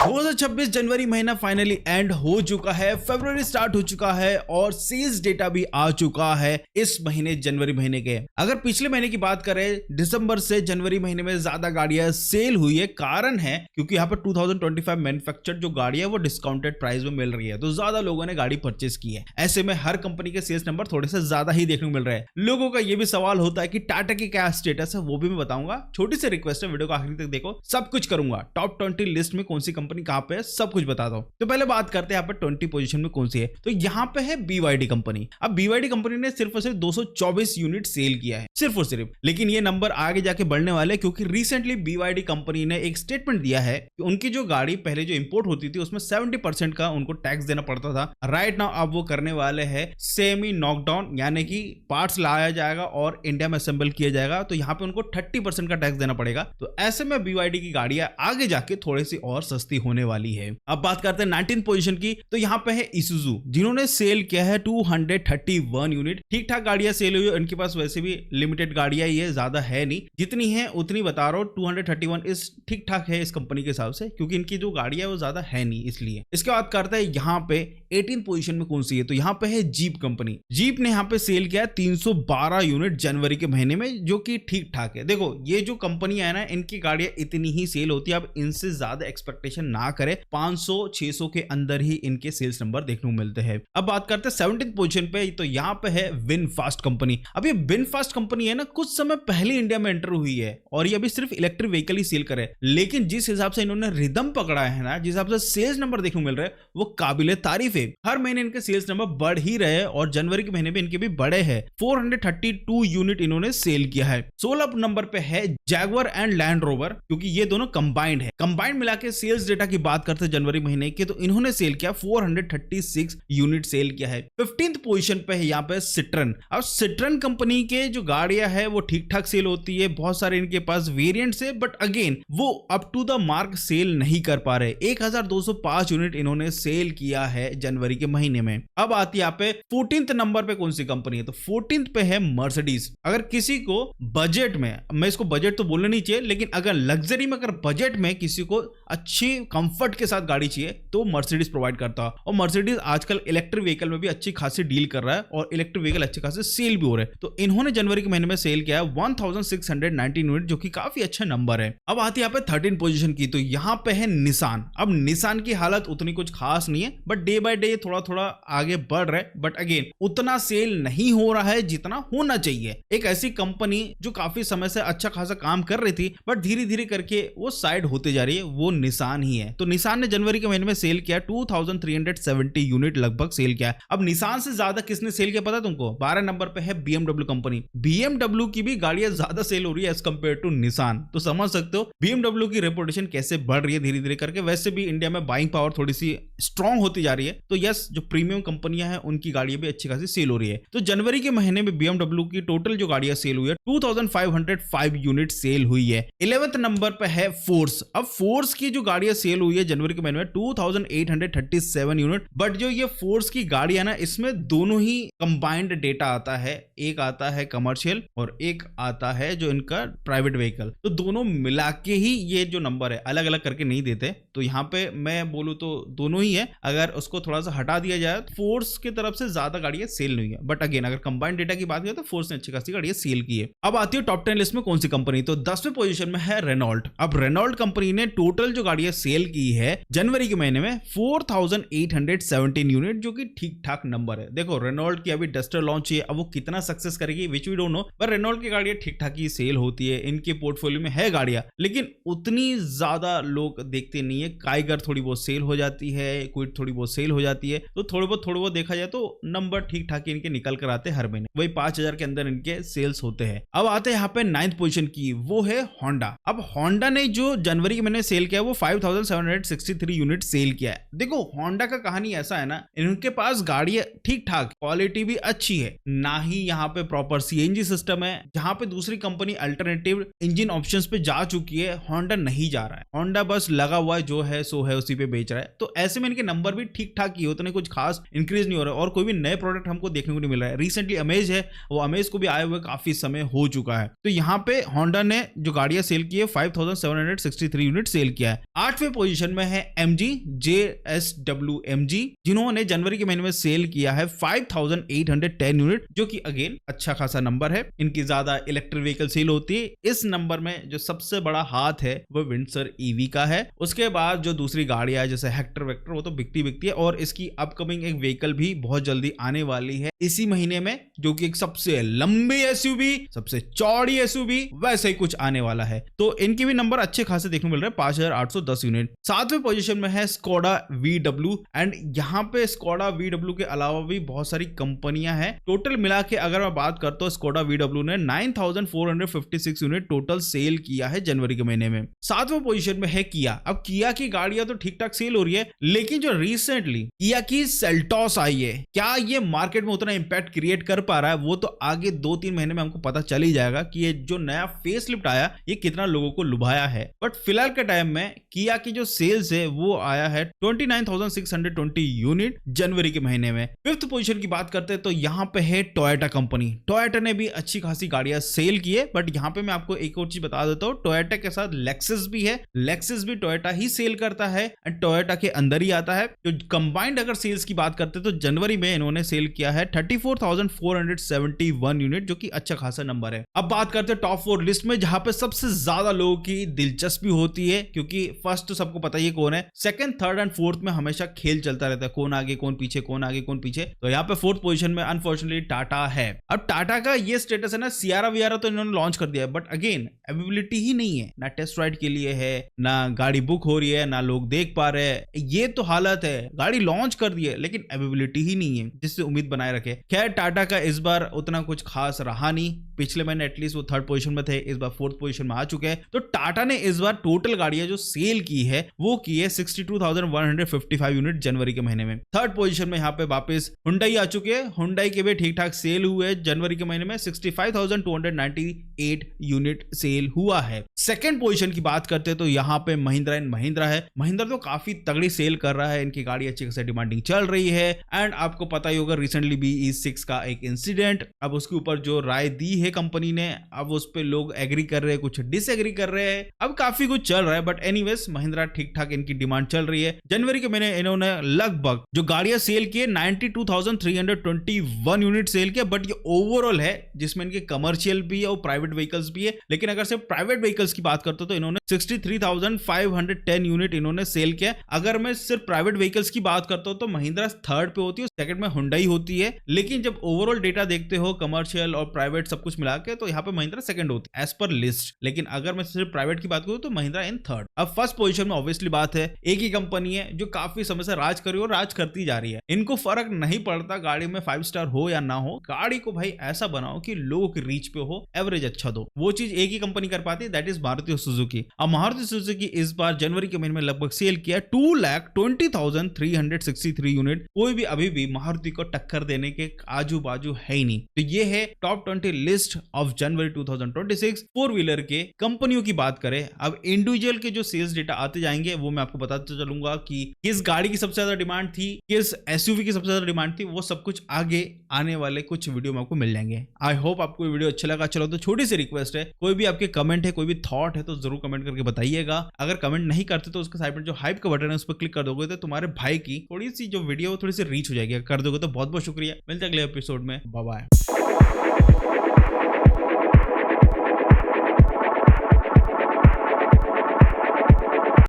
2026 जनवरी महीना finally and हो चुका है, फरवरी स्टार्ट हो चुका है और सेल्स डेटा भी आ चुका है इस महीने जनवरी महीने के। अगर पिछले महीने की बात करें, दिसंबर से जनवरी महीने में ज्यादा गाड़ियां सेल हुई है। कारण है क्योंकि यहाँ पर 2025 मैन्युफैक्चर्ड जो गाड़ियां वो डिस्काउंटेड प्राइस में मिल रही है, तो ज्यादा लोगों ने गाड़ी परचेस की है। ऐसे में हर कंपनी के सेल्स नंबर थोड़े से ज्यादा ही देखने को मिल रहे हैं। लोगों का ये भी सवाल होता है कि टाटा की क्या स्टेटस है, वो भी मैं बताऊंगा। छोटी सी रिक्वेस्ट है, वीडियो को आखिरी तक देखो, सब कुछ करूंगा। टॉप 20 लिस्ट में कौन सी कंपनी कहां पे है सब कुछ बता दो। तो पहले बात करते हैं यहाँ पे 20 पोजीशन में कौन सी है। तो यहाँ पे है BYD कंपनी। अब BYD कंपनी ने सिर्फ और सिर्फ 224 यूनिट सेल किया है, सिर्फ और सिर्फ। लेकिन ये नंबर आगे जाके बढ़ने वाले हैं क्योंकि रिसेंटली BYD कंपनी ने एक स्टेटमेंट दिया है कि उनकी जो गाड़ी पहले जो इंपोर्ट होती थी उसमें 70% का उनको टैक्स देना पड़ता था। राइट नाउ अब वो करने वाले हैं सेमी नॉकडाउन, यानी कि पार्ट्स लाया जाएगा और इंडिया में असेंबल किया जाएगा, तो यहाँ पे उनको 30% का टैक्स देना पड़ेगा। तो ऐसे में BYD की गाड़ियां आगे जाके थोड़ी सी और सस्ती होने वाली है। अब बात करते हैं 19 पोजीशन की। तो यहाँ पे है Isuzu, जिन्होंने सेल किया है 231 यूनिट। ठीक ठाक गाड़ियां सेल हुई है, इनके पास वैसे भी लिमिटेड गाड़ियां ही है, ज्यादा है नहीं, जितनी है उतनी बता रहा हूं। 231 इस ठीक ठाक है इस कंपनी के हिसाब से, क्योंकि इनकी जो गाड़ियां है वो ज्यादा है नहीं, इसलिए। इसके बाद करते हैं यहाँ पे 18 पोजीशन में कौन सी है। तो यहाँ पे है जीप कंपनी। जीप ने यहाँ पे सेल किया 312 यूनिट जनवरी के महीने में, जो कि ठीक ठाक है। देखो ये जो कंपनी है ना, इनकी गाड़ियां इतनी ही सेल होती है, अब इनसे ज्यादा एक्सपेक्टेशन ना करे। 500-600 के अंदर ही इनके सेल्स नंबर देखने को मिलते हैं। अब बात करते हैं 17 पोजीशन पे। तो यहाँ पे है विनफास्ट कंपनी। अब ये विनफास्ट कंपनी है ना, कुछ समय पहले इंडिया में एंटर हुई है और ये अभी सिर्फ इलेक्ट्रिक व्हीकल ही सेल करे। लेकिन जिस हिसाब से इन्होंने रिदम पकड़ा है ना, जिस हिसाब से सेल्स नंबर देखने को मिल रहे हैं, वो काबिले तारीफ है। हर महीने इनके सेल्स नंबर बढ़ ही रहे हैं और जनवरी के महीने में इनके भी बढ़े हैं। 432 यूनिट इन्होंने सेल किया है। 16 नंबर पे है जैगुआर एंड लैंड रोवर, क्योंकि ये दोनों कंबाइंड है। कंबाइंड मिला के सेल्स डेटा की बात करते हैं जनवरी महीने के, तो इन्होंने सेल किया 436 यूनिट सेल किया है। 15th पोजीशन पे है यहाँ पे सिट्रन। अब सिट्रन कंपनी के जो गाड़ियां है वो ठीक ठाक सेल होती है, बहुत सारे इनके पास वेरिएंट्स है, बट अगेन वो up to the mark sell नहीं कर पा रहे। 1205 यूनिट इन्होंने सेल किया है जनवरी के महीने में। अब आती है यहाँ पे 14th नंबर पे कौन सी कंपनी है। तो 14th पे है मर्सिडीज। अगर किसी को बजट में, मैं इसको बजट तो बोलना नहीं चाहिए, लेकिन अगर लग्जरी में, अगर बजट में किसी को अच्छी कंफर्ट के साथ गाड़ी चाहिए तो मर्सिडीज प्रोवाइड करता है। और मर्सिडीज आजकल इलेक्ट्रिक व्हीकल में भी अच्छी खासी डील कर रहा है और इलेक्ट्रिक व्हीकल अच्छे खासे सेल भी हो रहे हैं। तो इन्होंने जनवरी के महीने में सेल किया है 1619 यूनिट, जो कि काफी अच्छा नंबर है। अब आती है यहाँ पे 13 पोजीशन की। तो यहाँ पे है निसान। अब निसान की हालत उतनी कुछ खास नहीं है, बट डे बाय डे थोड़ा थोड़ा आगे बढ़ रहा है, बट अगेन उतना सेल नहीं हो रहा है जितना होना चाहिए। एक ऐसी कंपनी जो काफी समय से अच्छा खासा काम कर रही थी, बट धीरे धीरे करके वो साइड होते जा रही है, वो निसान ही है। तो निसान ने जनवरी के महीने में सेल किया 2370 यूनिट लगभग सेल किया है। अब निसान से ज्यादा किसने सेल किया पता तुमको? 12 नंबर पे है BMW कंपनी। BMW की भी गाड़ियां ज्यादा सेल हो रही है एज कंपेयर टू निसान। तो समझ सकते हो BMW की रेपुटेशन कैसे बढ़ रही है धीरे धीरे करके। वैसे भी इंडिया में बाइंग पावर थोड़ी सी स्ट्रॉन्ग होती जा रही है, तो यस, जो प्रीमियम कंपनियां हैं उनकी गाड़ियां भी अच्छी खासी सेल हो रही है। तो जनवरी के महीने में BMW की टोटल जो गाड़ियां सेल हुई है 2505 यूनिट सेल हुई है। 11th नंबर पे है फोर्स। अब फोर्स की जो गाड़ियां सेल हुई है जनवरी के महीने में 2837 यूनिट, बट जो ये फोर्स की गाड़ी है ना, इसमें दोनों ही कंबाइंड डेटा आता है। एक आता है कमर्शियल और एक आता है जो इनका प्राइवेट व्हीकल। तो दोनों मिला के ही ये जो नंबर है, अलग अलग करके नहीं देते। तो यहाँ पे मैं बोलूं तो दोनों ही है। अगर उसको थोड़ा सा हटा दिया जाए तो फोर्स की तरफ से ज्यादा गाड़ियां सेल नहीं है, बट अगेन अगर कंबाइंड डेटा की बात करें तो फोर्स ने अच्छी खासी गाड़ियां सेल की है। अब आती है टॉप 10 लिस्ट में कौन सी कंपनी। तो 10वें पोजीशन में है रेनॉल्ट। अब रेनॉल्ट कंपनी ने टोटल जो गाड़ियां सेल की है जनवरी के महीने में 4817 यूनिट, जो कि ठीक ठाक नंबर है। देखो रेनॉल्ट की अभी डस्टर लॉन्च है, अब वो कितना सक्सेस करेगी विच वी डोंट नो, पर रेनॉल्ट की गाड़ियां ठीक ठाक ही सेल होती है। इनके पोर्टफोलियो में है गाड़ियां, लेकिन उतनी ज्यादा लोग देखते नहीं है। काइगर थोड़ी बहुत सेल हो जाती है, क्विड थोड़ी बहुत सेल हो जाती है, तो थोड़े बहुत देखा जाए तो नंबर ठीक ठाक इनके निकल कर आते हैं हर महीने। वही 5000 के अंदर इनके सेल्स होते हैं। अब आते हैं यहाँ पे 9th पोजीशन की, वो है होंडा। अब होंडा ने जो जनवरी के महीने सेल किया वो 5763 यूनिट सेल किया है। देखो होंडा का कहानी ऐसा है ना, इनके पास गाड़ियां ठीक ठाक, क्वालिटी भी अच्छी है, ना ही यहाँ पे प्रॉपर CNG सिस्टम है। जहां पे दूसरी कंपनी अल्टरनेटिव इंजन ऑप्शंस पे जा चुकी है, होंडा नहीं जा रहा है। होंडा बस लगा हुआ है, जो है सो है, उसी पे बेच रहा है। तो ऐसे में इनके नंबर भी ठीक ठाक ही होते हैं, कुछ खास इंक्रीज नहीं हो रहा है और कोई भी नए प्रोडक्ट हमको देखने को नहीं मिल रहा है। रिसेंटली अमेज है, वो अमेज को भी आए हुए काफी समय हो चुका है। तो यहाँ पे होंडा ने जो गाड़ियां सेल की है 5763 यूनिट सेल किया है। 8वें पोजीशन में है MG JSW MG, जिन्होंने जनवरी के महीने में सेल किया है 5810 यूनिट, जो कि अगेन अच्छा खासा नंबर है। इनकी ज्यादा इलेक्ट्रिक व्हीकल सेल होती है। इस नंबर में जो सबसे बड़ा हाथ है वो विंडसर EV का है। उसके बाद जो दूसरी गाड़ियां है जैसे हेक्टर वेक्टर, वो तो बिकती है और इसकी अपकमिंग एक व्हीकल भी बहुत जल्दी आने वाली है इसी महीने में, जो कि एक सबसे लंबी SUV, सबसे चौड़ी SUV वैसे ही कुछ आने वाला है। तो इनके भी नंबर अच्छे खासे देखने मिल रहे हैं, 5810 यूनिट। 7वें पोजीशन में है स्कोडा VW, एंड यहाँ पे स्कोडा VW के अलावा भी बहुत सारी कंपनियां हैं। टोटल मिला के अगर मैं बात करता हूँ, स्कोडा VW ने 9456 यूनिट टोटल सेल किया है जनवरी के महीने में। 7वें पोजीशन में है किया। अब किया की गाड़ियां तो ठीक ठाक सेल हो रही है, लेकिन जो रिसेंटली किया की सेल्टॉस आई है, क्या ये मार्केट में उतना इंपैक्ट क्रिएट कर पा रहा है, वो तो आगे 2-3 महीने में हमको पता चल ही जाएगा कि ये जो नया फेसलिफ्ट आया ये कितना लोगों को लुभाया है। बट फिलहाल के टाइम में किया की जो सेल्स है वो आया है 29,620 यूनिट जनवरी के महीने में। 5th पोजीशन की बात करते हैं तो यहाँ पे है टोयोटा कंपनी। टोयोटा ने भी अच्छी खासी गाड़ियां सेल की है, बट यहाँ पे मैं आपको एक और चीज बता देता हूँ, टोयोटा के साथ लेक्सस भी है। लेक्सस भी टोयोटा ही सेल करता है एंड टोयोटा के अंदर ही आता है। तो कंबाइंड अगर सेल्स की बात करते हैं तो जनवरी में इन्होंने सेल किया है 34,471 यूनिट, जो कि अच्छा खासा नंबर है। अब बात करते हैं टॉप 4 लिस्ट में, जहां पे सबसे ज्यादा लोगों की दिलचस्पी होती है, क्योंकि फर्स्ट तो सबको पता ही कौन है, सेकंड, थर्ड एंड फोर्थ में हमेशा खेल चलता रहता है, कौन आगे कौन पीछे, कौन आगे कौन पीछे। तो यहाँ पे 4th पोजीशन में अनफॉर्चुनेटली टाटा है। अब टाटा का ये स्टेटस है ना, सियारा वियारा तो इन्होंने लॉन्च कर दिया है, बट अगेन अवेलेबिलिटी ही नहीं है, ना टेस्ट राइड के लिए है, ना गाड़ी बुक हो रही है, ना लोग देख पा रहे हैं। ये तो हालत है, गाड़ी लॉन्च कर दी है लेकिन अवेलेबिलिटी ही नहीं है जिससे उम्मीद बनाए रखे। खैर टाटा का इस बार उतना कुछ खास रहा नहीं, पिछले महीने एटलीस्ट वो 3rd पोजीशन में थे, इस बार 4th पोजीशन में आ चुके हैं। तो टाटा ने इस बार टोटल गाड़ियां जो सेल की है वो की है 62,155 यूनिट जनवरी के महीने में। 3rd पोजीशन में यहाँ पे वापस हुंडई आ चुके हैं। हुंडई के भी ठीक ठाक सेल हुए जनवरी के महीने में, 65,298 यूनिट सेल हुआ है। 2nd पोजीशन की बात करते हैं तो यहाँ पे महिंद्रा एंड महिंद्रा है। महिंद्रा तो काफी तगड़ी सेल कर रहा है, इनकी गाड़ी अच्छी खासी डिमांडिंग चल रही है। एंड आपको पता ही होगा रिसेंटली भी E6 का एक इंसिडेंट, अब उसके ऊपर जो राय दी है कंपनी ने, अब उस पे लोग एग्री कर रहे हैं, कुछ डिसएग्री कर रहे हैं, अब काफी कुछ चल रहा है। बट एनीवेज महिंद्रा ठीक ठाक इनकी डिमांड चल रही है। जनवरी के महीने इन्होंने लगभग जो गाड़ियां सेल किए 92,321 यूनिट सेल किया, बट ये ओवरऑल है जिसमें इनके कमर्शियल भी है और प्राइवेट व्हीकल्स भी है। लेकिन अगर सिर्फ प्राइवेट व्हीकल्स की बात करते हो तो इन्होंने 63,510 यूनिट इन्होंने सेल किया। अगर मैं सिर्फ प्राइवेट व्हीकल्स की बात करता हूं तो महिंद्रा 3rd पे होती है, 2nd में हुंडई होती है। लेकिन जब ओवरऑल डेटा देखते हो कमर्शियल और प्राइवेट सब कुछ मिला के, तो यहाँ पे महिंद्रा 2nd होती है एज पर लिस्ट। लेकिन अगर मैं सिर्फ प्राइवेट की बात करूं तो महिंद्रा इन 3rd। अब 1st पोजीशन में ऑब्वियसली बात है, एक ही कंपनी है जो काफी समय से राज करी और राज करती जा रही है। इनको फर्क नहीं पड़ता गाड़ी में 5 स्टार हो या ना हो, गाड़ी को भाई ऐसा बनाओ कि लोगों की रीच पे हो, एवरेज अच्छा दो। वो चीज एक ही कंपनी कर पाती है, दैट इज मारुति सुजुकी। अब मारुति सुजुकी इस बार जनवरी के महीने में लगभग सेल किया 2,20,363 यूनिट। कोई भी अभी भी मारुति को टक्कर देने के आजू बाजू है ही नहीं। तो ये है top 20 list of January 2026। 4 wheeler के कंपनियों की बात करें, अब इंडिविजुअल के जो सेल्स डेटा आते जाएंगे वो मैं आपको बताते चलूंगा कि किस गाड़ी की सबसे ज्यादा डिमांड थी, किस SUV की सबसे ज्यादा डिमांड थी, वो सब कुछ आगे आने वाले कुछ वीडियो में आपको मिल जाएंगे। आई होप आपको वीडियो अच्छा लगा। चलो तो छोटी सी रिक्वेस्ट है, कोई भी आपके कमेंट है, कोई भी थॉट है तो जरूर कमेंट करके बताइएगा। अगर कमेंट नहीं करते तो उसके साइड में जो हाइप का बटन है उस पर क्लिक कर दोगे तो तुम्हारे भाई की थोड़ी सी जो वीडियो थोड़ी सी रीच हो जाएगी। कर दोगे तो बहुत बहुत शुक्रिया। मिलते हैं अगले एपिसोड में, बाय बाय।